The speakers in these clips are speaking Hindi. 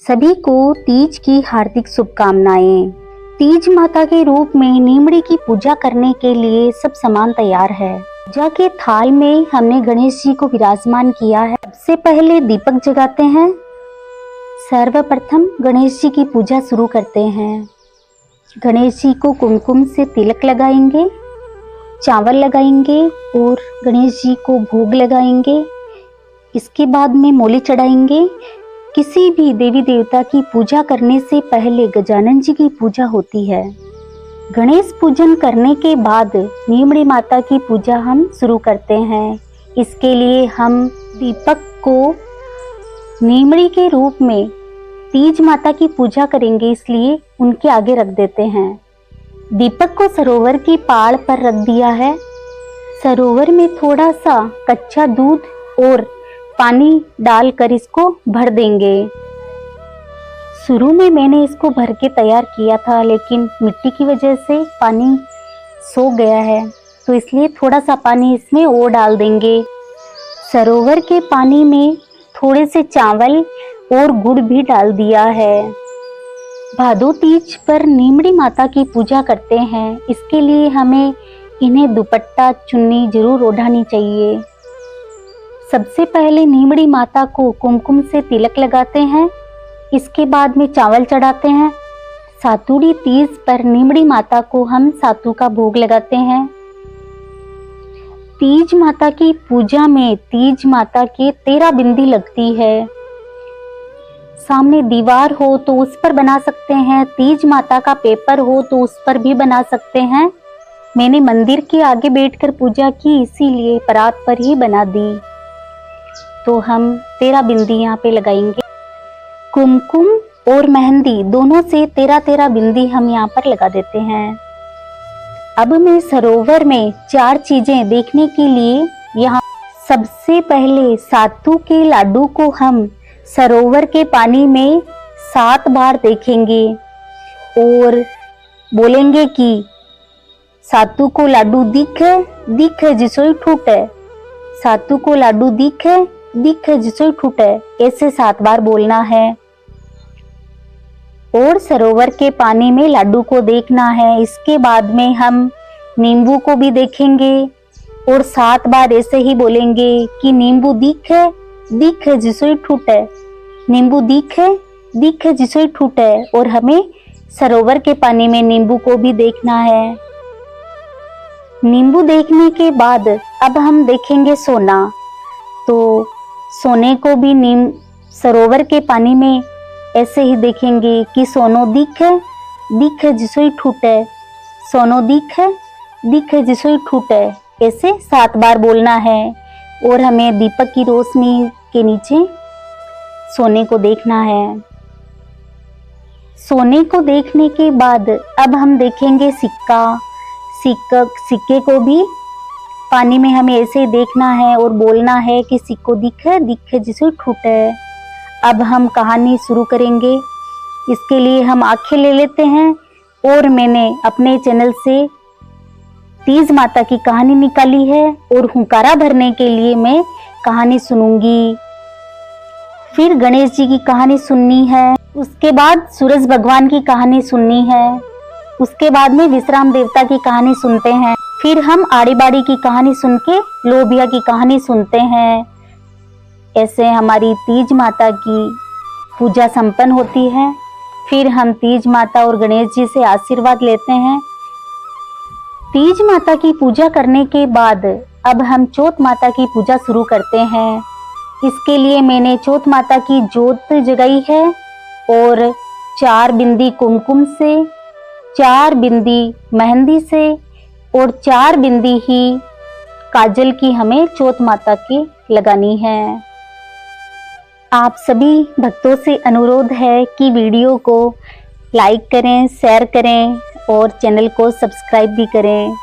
सभी को तीज की हार्दिक शुभकामनाएं। तीज माता के रूप में नीमड़ी की पूजा करने के लिए सब सामान तैयार है। पूजा के थाल में हमने गणेश जी को विराजमान किया है। सबसे पहले दीपक जगाते हैं। सर्वप्रथम गणेश जी की पूजा शुरू करते हैं। गणेश जी को कुमकुम से तिलक लगाएंगे, चावल लगाएंगे और गणेश जी को भोग लगाएंगे। इसके बाद में मोली चढ़ाएंगे। किसी भी देवी देवता की पूजा करने से पहले गजानन जी की पूजा होती है। गणेश पूजन करने के बाद नीमड़ी माता की पूजा हम शुरू करते हैं। इसके लिए हम दीपक को नीमड़ी के रूप में तीज माता की पूजा करेंगे, इसलिए उनके आगे रख देते हैं। दीपक को सरोवर की पाड़ पर रख दिया है। सरोवर में थोड़ा सा कच्चा दूध और पानी डालकर इसको भर देंगे। शुरू में मैंने इसको भर के तैयार किया था, लेकिन मिट्टी की वजह से पानी सोख गया है, तो इसलिए थोड़ा सा पानी इसमें और डाल देंगे। सरोवर के पानी में थोड़े से चावल और गुड़ भी डाल दिया है। भादो तीज पर नीमड़ी माता की पूजा करते हैं। इसके लिए हमें इन्हें दुपट्टा चुन्नी जरूर ओढ़ानी चाहिए। सबसे पहले नीमड़ी माता को कुमकुम से तिलक लगाते हैं। इसके बाद में चावल चढ़ाते हैं। सातुड़ी तीज पर नीमड़ी माता को हम सातू का भोग लगाते हैं। तीज माता की पूजा में तीज माता के 13 बिंदी लगती है। सामने दीवार हो तो उस पर बना सकते हैं, तीज माता का पेपर हो तो उस पर भी बना सकते हैं। मैंने मंदिर के आगे बैठकर पूजा की, इसीलिए परात पर ही बना दी। तो हम 13 बिंदी यहाँ पे लगाएंगे। कुमकुम और मेहंदी दोनों से 13-13 बिंदी हम यहाँ पर लगा देते हैं। अब मैं सरोवर में 4 चीजें देखने के लिए यहाँ सबसे पहले सातू के लाडू को हम सरोवर के पानी में 7 बार देखेंगे और बोलेंगे कि सातू को लाडू दिखे दिखे जिसोई ठूटे, सातू को लाडू दिखे दिखे जिसोई ठूटे, ऐसे 7 बार बोलना है। और सरोवर के पानी में लाडू को देखना है। इसके बाद में हम नींबू को भी देखेंगे और 7 बार ऐसे ही बोलेंगे कि नींबू दिखे दिखे जिसोई ठूटे, नींबू दिखे दिखे जिसोई ठूटे। और हमें सरोवर के पानी में नींबू को भी देखना है। नींबू देखने के बाद अब हम देखेंगे सोना। तो सोने को भी सरोवर के पानी में ऐसे ही देखेंगे कि सोनो दिखे दिखे जिसोई ठूटे, सोनो दिखे दिखे जिसोई ठूटे, ऐसे 7 बार बोलना है। और हमें दीपक की रोशनी के नीचे सोने को देखना है। सोने को देखने के बाद अब हम देखेंगे सिक्के को भी पानी में हमें ऐसे ही देखना है और बोलना है कि सिक्को दिखे दिखे जिसे ठूटे। अब हम कहानी शुरू करेंगे। इसके लिए हम आंखें ले लेते हैं और मैंने अपने चैनल से तीज माता की कहानी निकाली है और हुंकारा भरने के लिए मैं कहानी सुनूंगी। फिर गणेश जी की कहानी सुननी है। उसके बाद सूरज भगवान की कहानी सुननी है। उसके बाद में विश्राम देवता की कहानी सुनते हैं। फिर हम आड़ी बाड़ी की कहानी सुन के लोबिया की कहानी सुनते हैं। ऐसे हमारी तीज माता की पूजा संपन्न होती है। फिर हम तीज माता और गणेश जी से आशीर्वाद लेते हैं। तीज माता की पूजा करने के बाद अब हम चौथ माता की पूजा शुरू करते हैं। इसके लिए मैंने चौथ माता की जोत जगाई है और 4 बिंदी कुमकुम से, 4 बिंदी मेहंदी से और 4 बिंदी ही काजल की हमें चौथ माता की लगानी है। आप सभी भक्तों से अनुरोध है कि वीडियो को लाइक करें, शेयर करें और चैनल को सब्सक्राइब भी करें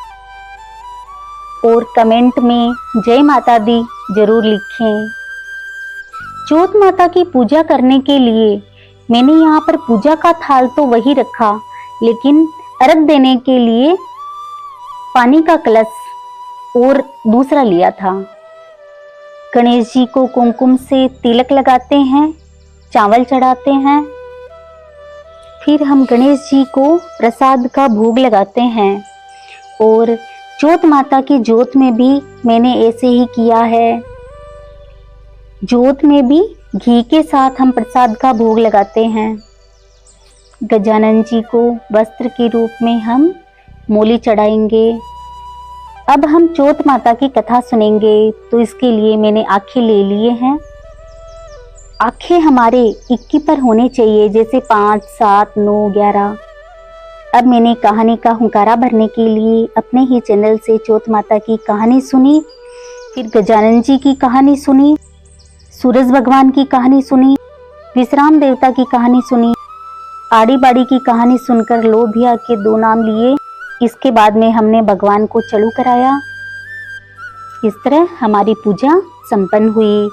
और कमेंट में जय माता दी जरूर लिखें। चौथ माता की पूजा करने के लिए मैंने यहाँ पर पूजा का थाल तो वही रखा, लेकिन अर्घ देने के लिए पानी का कलश और दूसरा लिया था। गणेश जी को कुमकुम से तिलक लगाते हैं। चावल चढ़ाते हैं। फिर हम गणेश जी को प्रसाद का भोग लगाते हैं। और जोत माता की जोत में भी मैंने ऐसे ही किया है। जोत में भी घी के साथ हम प्रसाद का भोग लगाते हैं। गजानन जी को वस्त्र के रूप में हम मोली चढ़ाएंगे। अब हम जोत माता की कथा सुनेंगे, तो इसके लिए मैंने आंखें ले लिए हैं। आंखें हमारे इक्की पर होने चाहिए, जैसे 5, 7, 9, 11। अब मैंने कहानी का हुंकारा भरने के लिए अपने ही चैनल से जोत माता की कहानी सुनी, फिर गजानन जी की कहानी सुनी, सूरज भगवान की कहानी सुनी, विश्राम देवता की कहानी सुनी, आड़ी बाड़ी की कहानी सुनकर लोभिया के 2 नाम लिए। इसके बाद में हमने भगवान को चढ़ू कराया। इस तरह हमारी पूजा संपन्न हुई।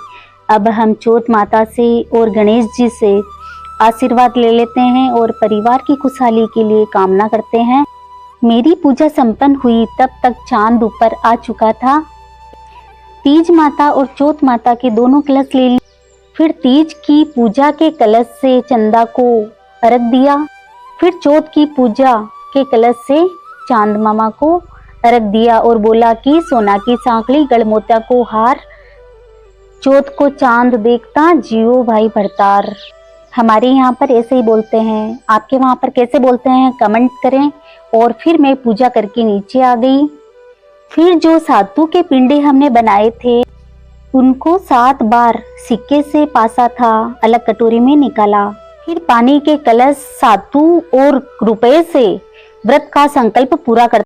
अब हम जोत माता से और गणेश जी से आशीर्वाद ले लेते हैं और परिवार की खुशहाली के लिए कामना करते हैं। मेरी पूजा संपन्न हुई तब तक चांद ऊपर आ चुका था। तीज माता और जोत माता के दोनों कलश ले लिए। फिर तीज की पूजा के कलश से चंदा को अर्घ दिया। फिर जोत की पूजा के कलश से चांद मामा को अर्घ दिया और बोला कि सोना की सांकली गढ़मोतिया को हार, जोत को चांद देखता जियो भाई भरतार। हमारे यहाँ पर ऐसे ही बोलते हैं। आपके वहाँ पर कैसे बोलते हैं कमेंट करें। और फिर मैं पूजा करके नीचे आ गई। फिर जो सातू के पिंडे हमने बनाए थे उनको 7 बार सिक्के से पासा था, अलग कटोरी में निकाला। फिर पानी के कलश सातू और रुपए से व्रत का संकल्प पूरा कर